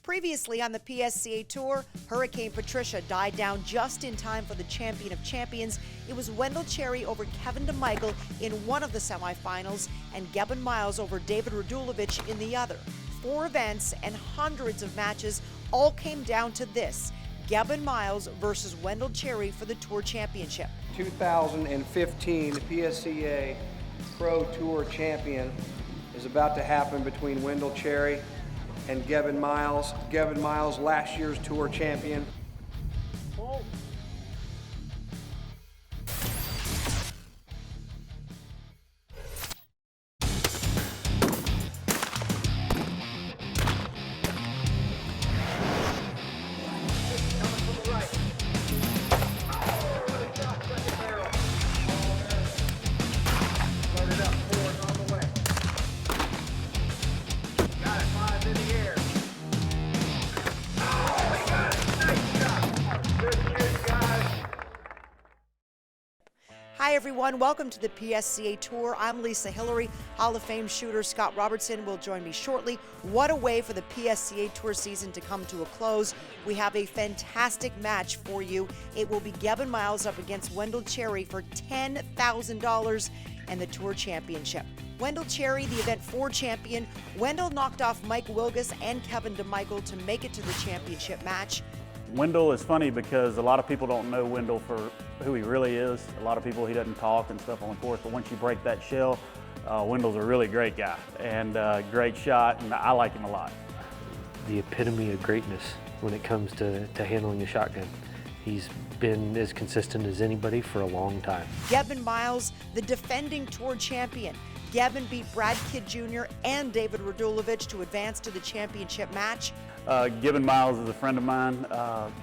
Previously on the PSCA Tour, Hurricane Patricia died down just in time for the champion of champions. It was Wendell Cherry over Kevin DeMichael in one of the semifinals and Gavin Miles over David Radulovich in the other. 4 events and hundreds of matches all came down to this: Gavin Miles versus Wendell Cherry for the Tour Championship. 2015 PSCA Pro Tour Champion is about to happen between Wendell Cherry and Gavin Miles. Gavin Miles, last year's Tour Champion. Hi everyone, welcome to the PSCA Tour. I'm Lisa Hillary. Hall of Fame shooter Scott Robertson will join me shortly. What a way for the PSCA Tour season to come to a close. We have a fantastic match for you. It will be Gavin Miles up against Wendell Cherry for $10,000 and the Tour Championship. Wendell Cherry, the Event 4 champion. Wendell knocked off Mike Wilgus and Kevin DeMichael to make it to the championship match. Wendell is funny because a lot of people don't know Wendell for who he really is. A lot of people, he doesn't talk and stuff on the course, but once you break that shell, Wendell's a really great guy and great shot, and I like him a lot. The epitome of greatness when it comes to handling a shotgun. He's been as consistent as anybody for a long time. Gavin Miles, the defending Tour champion. Gavin beat Brad Kidd Jr. and David Radulovich to advance to the championship match. Gavin Miles is a friend of mine,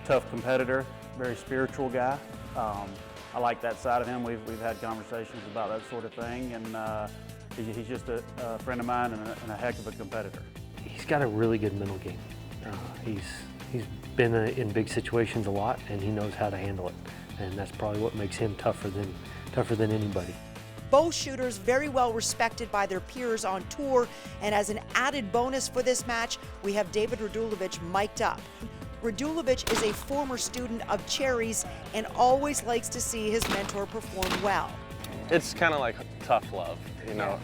tough competitor, very spiritual guy. I like that side of him. We've had conversations about that sort of thing, and he's just a friend of mine and a heck of a competitor. He's got a really good mental game. He's been in big situations a lot, and he knows how to handle it, and that's probably what makes him tougher than anybody. Both shooters very well respected by their peers on tour, and as an added bonus for this match, we have David Radulovich mic'd up. Radulovich is a former student of Cherry's and always likes to see his mentor perform well. It's kind of like tough love, you know.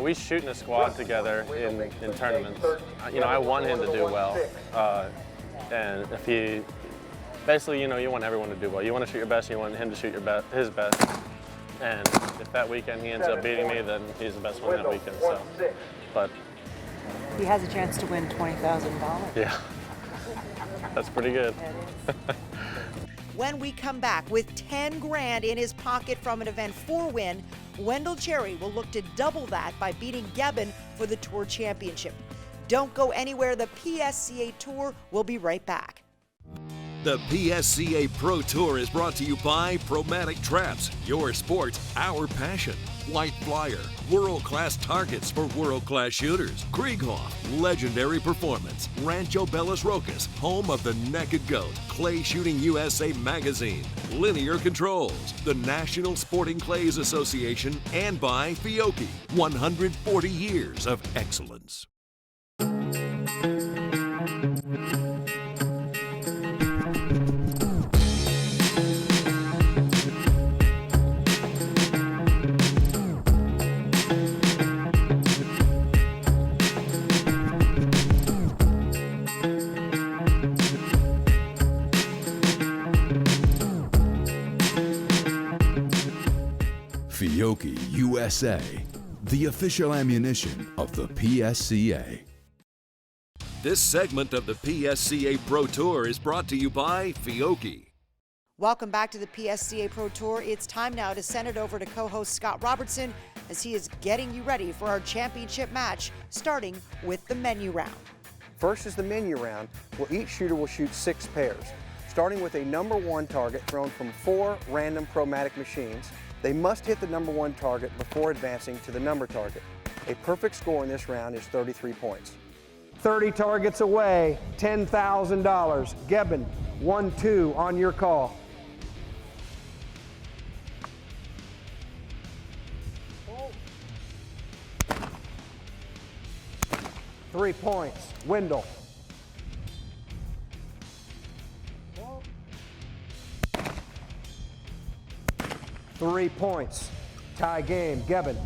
We shoot in a squad together in tournaments. I want him to do well, and if he. Basically, you want everyone to do well. You want to shoot your best, you want him to shoot his best. And if that weekend he ends up beating me, then he's the best one that weekend. So, but he has a chance to win $20,000. Yeah, that's pretty good. When we come back with 10 grand in his pocket from an Event 4 win, Wendell Cherry will look to double that by beating Gavin for the Tour Championship. Don't go anywhere. The PSCA Tour will be right back. The PSCA Pro Tour is brought to you by Promatic Traps, your sport, our passion. White Flyer, world-class targets for world-class shooters. Krieghoff, legendary performance. Rancho Belas Rocas, home of the Naked Goat. Clay Shooting USA Magazine. Linear Controls, the National Sporting Clays Association, and by Fiocchi, 140 years of excellence. Fiocchi USA, the official ammunition of the PSCA. This segment of the PSCA Pro Tour is brought to you by Fiocchi. Welcome back to the PSCA Pro Tour. It's time now to send it over to co-host Scott Robertson as he is getting you ready for our championship match, starting with the menu round. First is the menu round, where each shooter will shoot 6 pairs, starting with a number 1 target thrown from 4 random chromatic machines. They must hit the number 1 target before advancing to the number target. A perfect score in this round is 33 points. 30 targets away, $10,000. Gavin, 1-2 on your call. 3-1 3 points, Wendell. Three points, tie game, Gebben.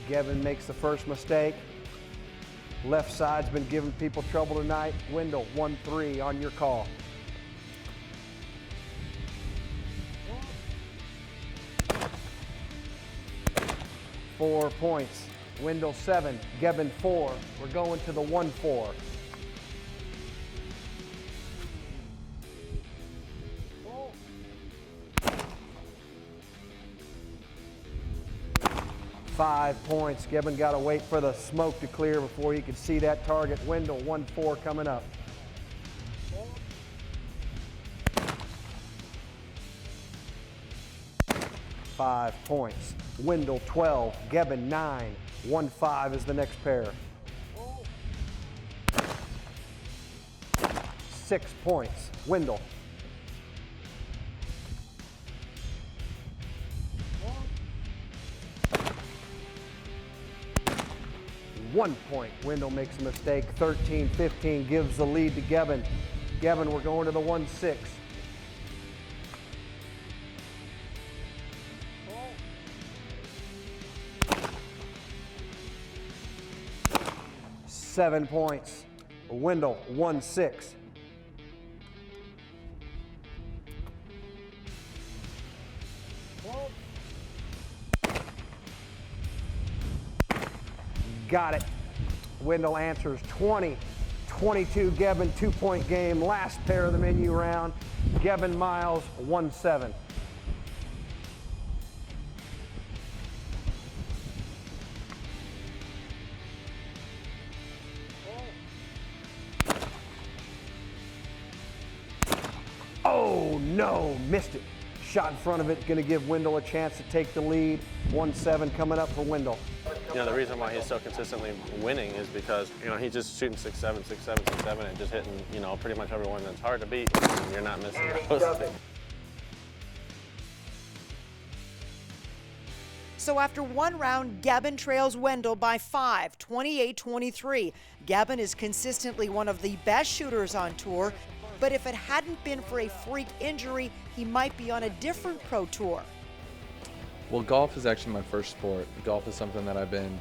Gebben makes the first mistake. Left side's been giving people trouble tonight. Wendell, 1-3 on your call. Four points. Wendell 7, Gebben 4. We're going to the 1-4. Five points. Gebben got to wait for the smoke to clear before he could see that target. Wendell 1-4 coming up. Five points. Wendell 12, Gebben 9. 1-5 is the next pair. 6 points. Wendell. One point. Wendell makes a mistake. 13-15 gives the lead to Gebben. Gebben, we're going to the 1-6. 7 points. Wendell, 1-6. Got it. Wendell answers 20-22. Gebben, 2-point game. Last pair of the menu round. Gebben Miles, 1-7. Oh no, missed it. Shot in front of it, going to give Wendell a chance to take the lead. 1-7 coming up for Wendell. You know, the reason why he's so consistently winning is because, you know, he's just shooting 6-7, 6-7, 6-7, and just hitting, you know, pretty much everyone that's hard to beat. And you're not missing those. So after one round, Gebben trails Wendell by 5, 28-23. Gebben is consistently one of the best shooters on tour, but if it hadn't been for a freak injury, he might be on a different pro tour. Well, golf is actually my first sport. Golf is something that I've been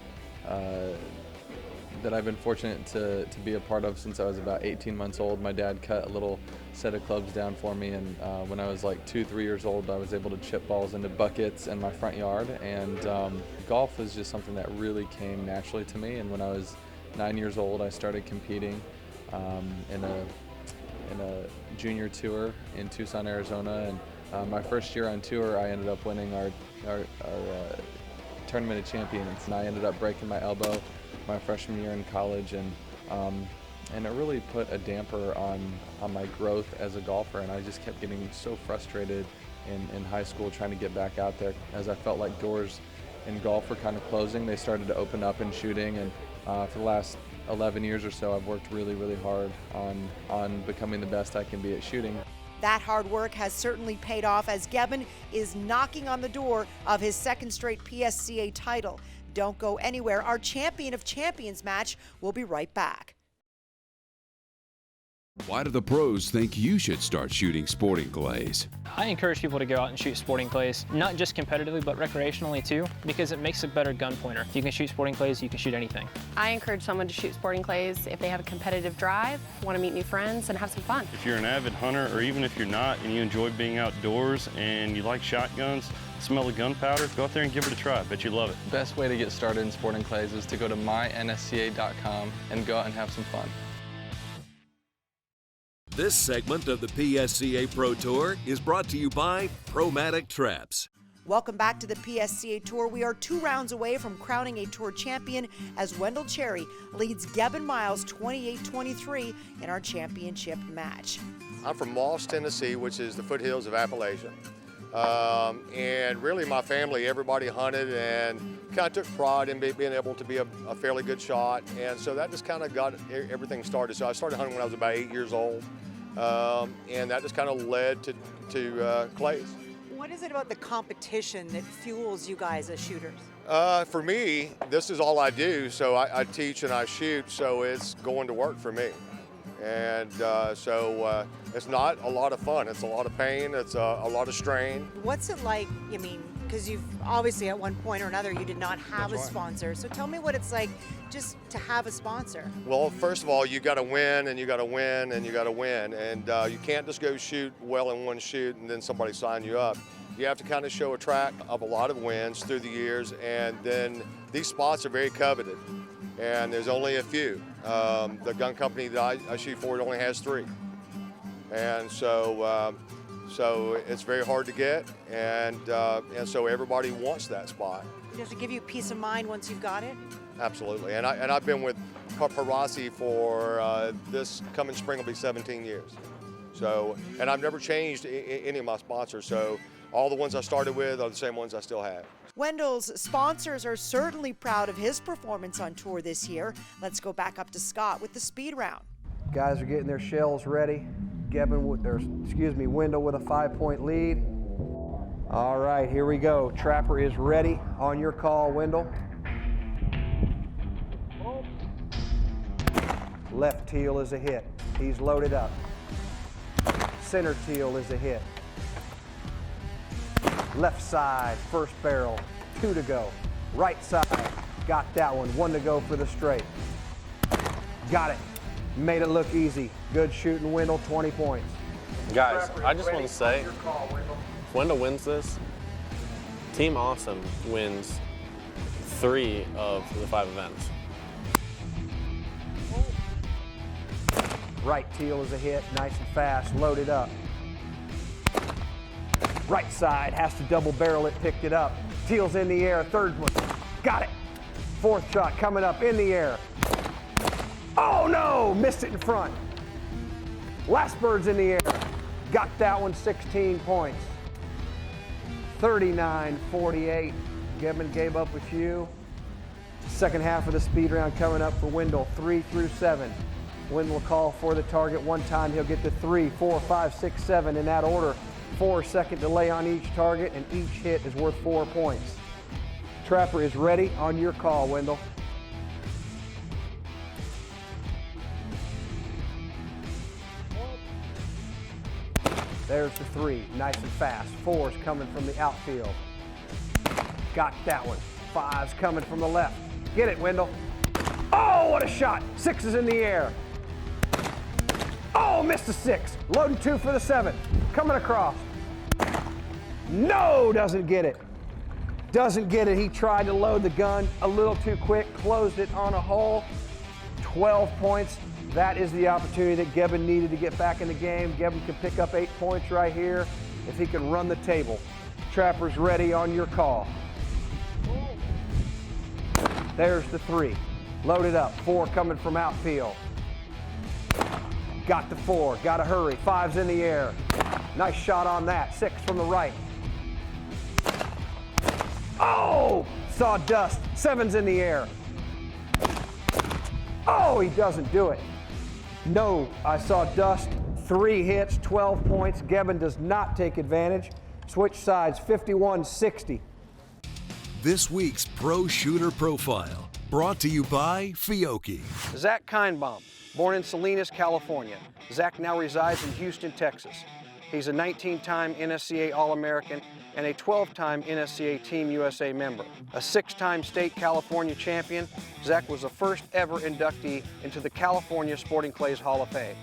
fortunate to be a part of since I was about 18 months old. My dad cut a little set of clubs down for me, and when I was like 2-3 years old, I was able to chip balls into buckets in my front yard. And golf is just something that really came naturally to me. And when I was 9 years old, I started competing in a junior tour in Tucson, Arizona. And my first year on tour, I ended up winning our tournament of champions, and I ended up breaking my elbow my freshman year in college, and it really put a damper on my growth as a golfer, and I just kept getting so frustrated in high school trying to get back out there. As I felt like doors in golf were kind of closing, they started to open up in shooting, and for the last 11 years or so, I've worked really, really hard on becoming the best I can be at shooting. That hard work has certainly paid off as Gebben is knocking on the door of his second straight PSCA title. Don't go anywhere. Our Champion of Champions match will be right back. Why do the pros think you should start shooting sporting clays? I encourage people to go out and shoot sporting clays, not just competitively, but recreationally too, because it makes a better gun pointer. If you can shoot sporting clays, you can shoot anything. I encourage someone to shoot sporting clays if they have a competitive drive, want to meet new friends, and have some fun. If you're an avid hunter, or even if you're not, and you enjoy being outdoors, and you like shotguns, smell the gunpowder, go out there and give it a try. I bet you love it. The best way to get started in sporting clays is to go to mynsca.com and go out and have some fun. This segment of the PSCA Pro Tour is brought to you by Promatic Traps. Welcome back to the PSCA Tour. We are 2 rounds away from crowning a tour champion as Wendell Cherry leads Gebben Miles 28-23 in our championship match. I'm from Moss, Tennessee, which is the foothills of Appalachia. And really my family, everybody hunted and kind of took pride in being able to be a fairly good shot. And so that just kind of got everything started. So I started hunting when I was about 8 years old. And that just kind of led to clays. What is it about the competition that fuels you guys as shooters? For me, this is all I do. So I teach and I shoot, so it's going to work for me. And so it's not a lot of fun. It's a lot of pain. It's a lot of strain. What's it like, I mean, because you've obviously at one point or another you did not have That's a right. sponsor. So tell me what it's like just to have a sponsor. Well, first of all, you got to win, and you got to win, and you got to win. And you can't just go shoot well in one shoot and then somebody sign you up. You have to kind of show a track of a lot of wins through the years, and then these spots are very coveted. And there's only a few. The gun company that I shoot for only has 3. And so it's very hard to get, and so everybody wants that spot. Does it give you peace of mind once you've got it? Absolutely, and I've been with Paparazzi for this coming spring will be 17 years. So, and I've never changed any of my sponsors, so all the ones I started with are the same ones I still have. Wendell's sponsors are certainly proud of his performance on tour this year. Let's go back up to Scott with the speed round. Guys are getting their shells ready. Wendell with a 5-point lead. All right, here we go. Trapper is ready. On your call, Wendell. Left teal is a hit. He's loaded up. Center teal is a hit. Left side, first barrel, 2 to go. Right side, got that one, 1 to go for the straight. Got it. Made it look easy. Good shooting, Wendell, 20 points. Guys, I just want to say, if Wendell wins this, Team Awesome wins 3 of the 5 events. Right teal is a hit, nice and fast, loaded up. Right side has to double barrel it, picked it up. Teal's in the air, 3rd one, got it. 4th shot coming up in the air. Oh no, missed it in front. Last bird's in the air, got that one, 16 points. 39-48, Gebman gave up a few. Second half of the speed round coming up for Wendell, 3 through 7. Wendell will call for the target 1 time, he'll get to 3, 4, 5, 6, 7 in that order. 4-second delay on each target, and each hit is worth 4 points. Trapper is ready. On your call, Wendell. There's the 3, nice and fast. 4's coming from the outfield. Got that one. 5's coming from the left. Get it, Wendell. Oh, what a shot. 6 is in the air. Oh, missed a 6. Loading 2 for the 7. Coming across. No, doesn't get it. Doesn't get it. He tried to load the gun a little too quick, closed it on a hole. 12 points. That is the opportunity that Gebman needed to get back in the game. Gebman can pick up 8 points right here if he can run the table. Trapper's ready. On your call. There's the 3. Loaded up. 4 coming from outfield. Got the 4. Got to hurry. 5's in the air. Nice shot on that. 6 from the right. Oh! Saw dust. 7's in the air. Oh, he doesn't do it. No, I saw dust. 3 hits, 12 points. Gebman does not take advantage. Switch sides, 51-60. This week's Pro Shooter Profile, brought to you by Fiocchi. Zach Kindbaum, born in Salinas, California. Zach now resides in Houston, Texas. He's a 19-time NSCA All-American and a 12-time NSCA Team USA member. A 6-time state California champion, Zach was the first ever inductee into the California Sporting Clays Hall of Fame.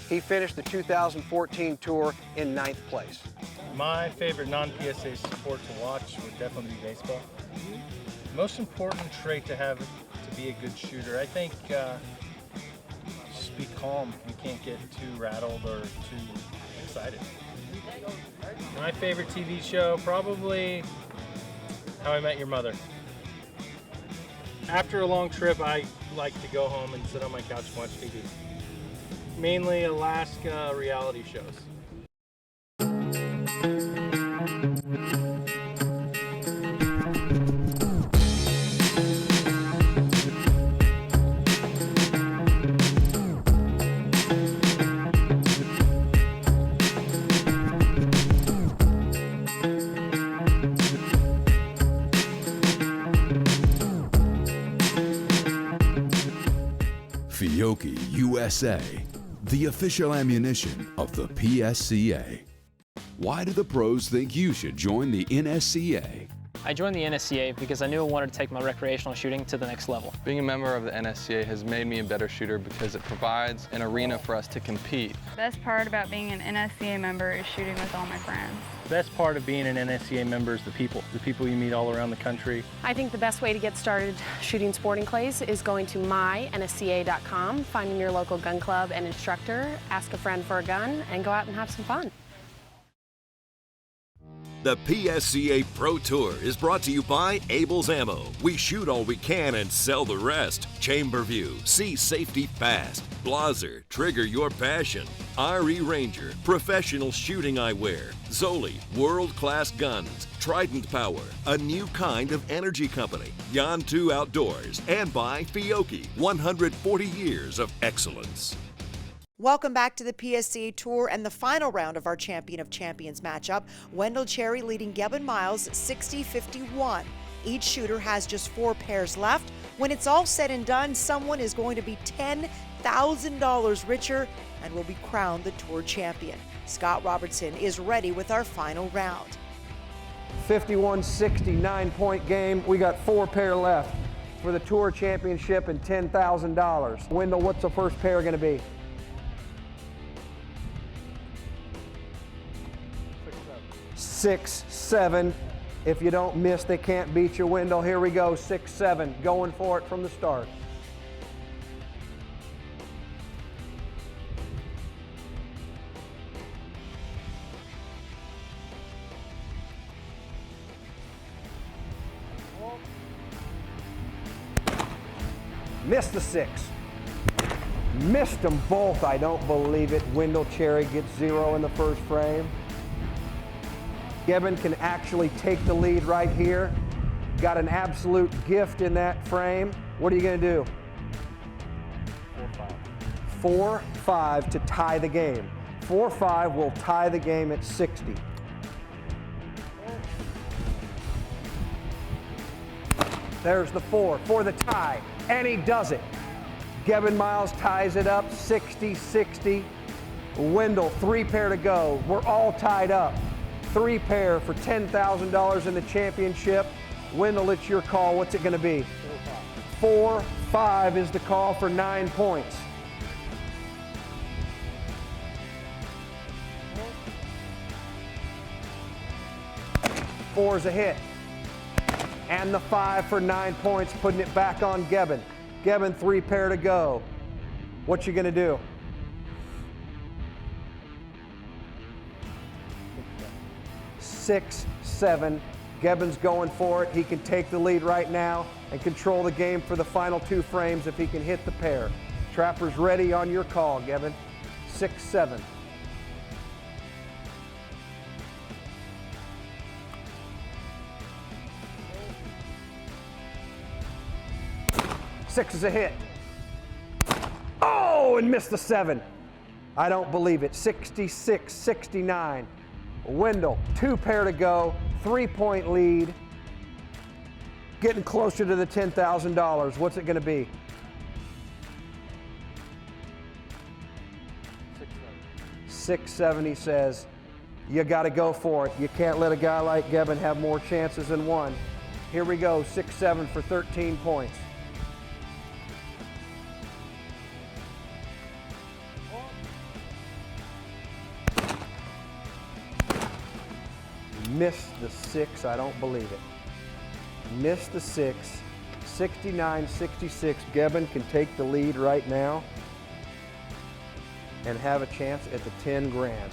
He finished the 2014 tour in 9th place. My favorite non-PSA sport to watch would definitely be baseball. Most important trait to have to be a good shooter, I think just be calm. You can't get too rattled or too excited. My favorite TV show, probably How I Met Your Mother. After a long trip, I like to go home and sit on my couch and watch TV. Mainly Alaska reality shows. Fiocchi USA, the official ammunition of the PSCA. Why do the pros think you should join the NSCA? I joined the NSCA because I knew I wanted to take my recreational shooting to the next level. Being a member of the NSCA has made me a better shooter because it provides an arena for us to compete. The best part about being an NSCA member is shooting with all my friends. The best part of being an NSCA member is the people you meet all around the country. I think the best way to get started shooting sporting clays is going to mynsca.com, finding your local gun club and instructor, ask a friend for a gun, and go out and have some fun. The PSCA Pro Tour is brought to you by Abel's Ammo. We shoot all we can and sell the rest. Chamberview, see safety fast. Blaser, trigger your passion. RE Ranger, professional shooting eyewear. Zoli, world-class guns. Trident Power, a new kind of energy company. Yan 2 Outdoors, and by Fiocchi, 140 years of excellence. Welcome back to the PSCA Tour and the final round of our Champion of Champions matchup. Wendell Cherry leading Gavin Miles 60-51. Each shooter has just 4 pairs left. When it's all said and done, someone is going to be $10,000 richer and will be crowned the Tour champion. Scott Robertson is ready with our final round. 51-69 point game. We got 4 pair left for the Tour championship and $10,000. Wendell, what's the first pair going to be? 6-7. If you don't miss, they can't beat you. Wendell, here we go. 6-7. Going for it from the start. Missed the 6. Missed them both. I don't believe it. Wendell Cherry gets 0 in the first frame. Gavin can actually take the lead right here. Got an absolute gift in that frame. What are you going to do? 4-5. 4-5 to tie the game. 4-5 will tie the game at 60. There's the 4 for the tie, and he does it. Gavin Miles ties it up 60-60. Wendell, 3 pair to go. We're all tied up. 3 pair for $10,000 in the championship. Wendell, it's your call. What's it going to be? 4-5 is the call for 9 points. Four's a hit. And the 5 for 9 points, putting it back on Gavin. Gavin, 3 pair to go. What you going to do? 6-7. Gavin's going for it. He can take the lead right now and control the game for the final 2 frames if he can hit the pair. Trapper's ready on your call, Gavin. 6-7. Six is a hit. Oh, and missed the 7. I don't believe it. 66-69. Wendell, 2 pair to go, 3-point lead. Getting closer to the $10,000. What's it going to be? 6-7, he says. You got to go for it. You can't let a guy like Gavin have more chances than 1. Here we go, 6-7 for 13 points. Missed the 6, I don't believe it. Missed the 6, 69-66. Gavin can take the lead right now and have a chance at the 10 grand.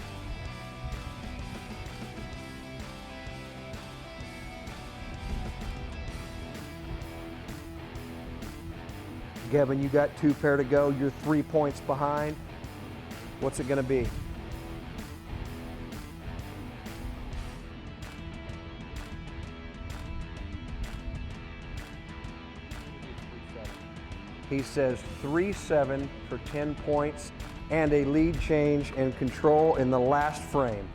Gavin, you got 2 pair to go. You're 3 points behind. What's it going to be? He says 3-7 for 10 points and a lead change and control in the last frame.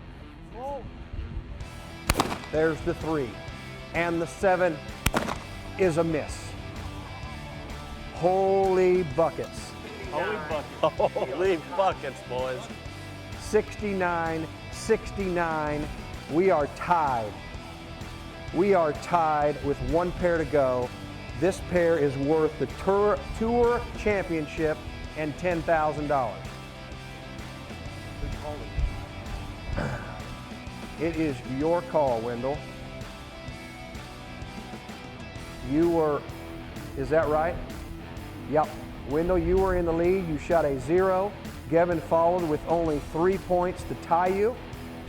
There's the 3. And the 7 is a miss. Holy buckets. Holy buckets, boys. 69-69. We are tied. We are tied with one pair to go. This pair is worth the Tour Championship and $10,000. It is your call, Wendell. You were, is that right? Yep. Wendell, you were in the lead. You shot a 0. Gavin followed with only 3 points to tie you.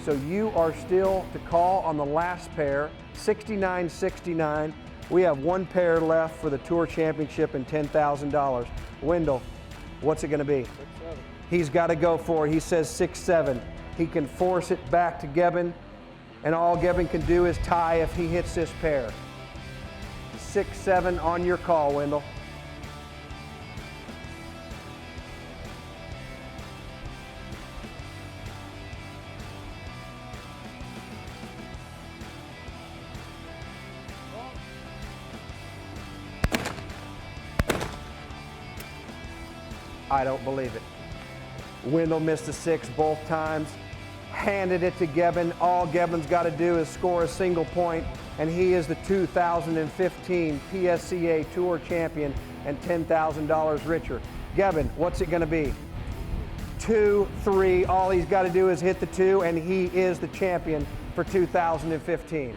So you are still to call on the last pair, 69-69. We have one pair left for the Tour Championship and $10,000. Wendell, what's it going to be? 6-7. He's got to go for it. He says 6-7. He can force it back to Gavin, and all Gavin can do is tie if he hits this pair. 6-7 on your call, Wendell. I don't believe it. Wendell missed a 6 both times, handed it to Gavin. All Gavin's got to do is score a single point, and he is the 2015 PSCA Tour Champion and $10,000 richer. Gavin, what's it going to be? 2, 3. All he's got to do is hit the 2, and he is the champion for 2015.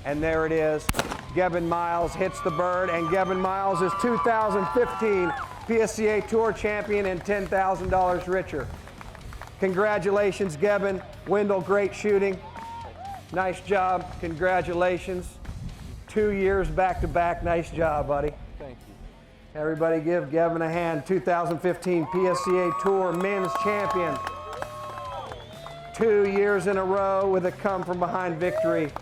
And there it is. Gavin Miles hits the bird, and Gavin Miles is 2015 PSCA Tour Champion and $10,000 richer. Congratulations, Gavin. Wendell, great shooting. Nice job. Congratulations. 2 years back-to-back. Nice job, buddy. Thank you. Everybody give Gavin a hand. 2015 PSCA Tour Men's Champion. 2 years in a row with a come-from-behind victory.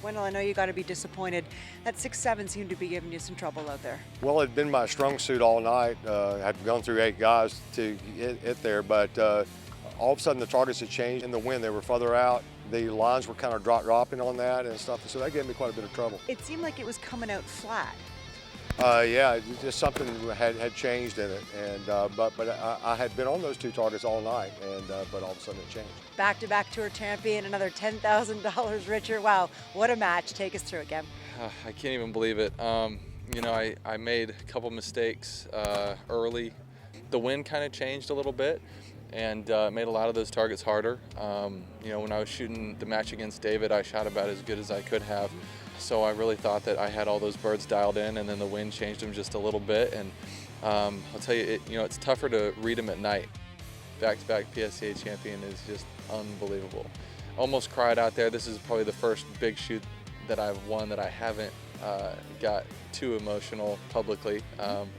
Wendell, I know you got to be disappointed. That 6-7 seemed to be giving you some trouble out there. Well, it had been my strong suit all night. I had gone through 8 guys to get there, but all of a sudden the targets had changed in the wind. They were further out. The lines were kind of dropping on that and stuff, so that gave me quite a bit of trouble. It seemed like it was coming out flat. Yeah, just something had changed in it, and but I had been on those 2 targets all night, and but all of a sudden it changed. Back-to-back Tour champion, another $10,000 richer. Wow, what a match. Take us through it, Gavin. I can't even believe it. You know, I made a couple mistakes early. The wind kind of changed a little bit and made a lot of those targets harder. You know, when I was shooting the match against David, I shot about as good as I could have. So I really thought that I had all those birds dialed in, and then the wind changed them just a little bit. And I'll tell you, you know, it's tougher to read them at night. Back-to-back PSCA champion is just unbelievable. Almost cried out there. This is probably the first big shoot that I've won that I haven't got too emotional publicly,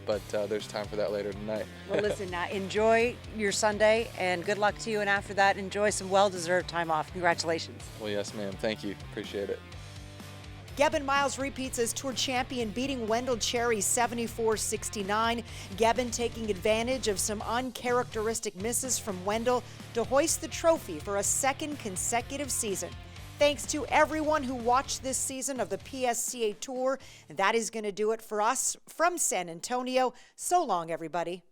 but there's time for that later tonight. Well, listen, enjoy your Sunday, and good luck to you. And after that, enjoy some well-deserved time off. Congratulations. Well, yes, ma'am. Thank you. Appreciate it. Gavin Miles repeats as Tour champion, beating Wendell Cherry 74-69. Gavin taking advantage of some uncharacteristic misses from Wendell to hoist the trophy for a 2nd consecutive season. Thanks to everyone who watched this season of the PSCA Tour. And that is going to do it for us from San Antonio. So long, everybody.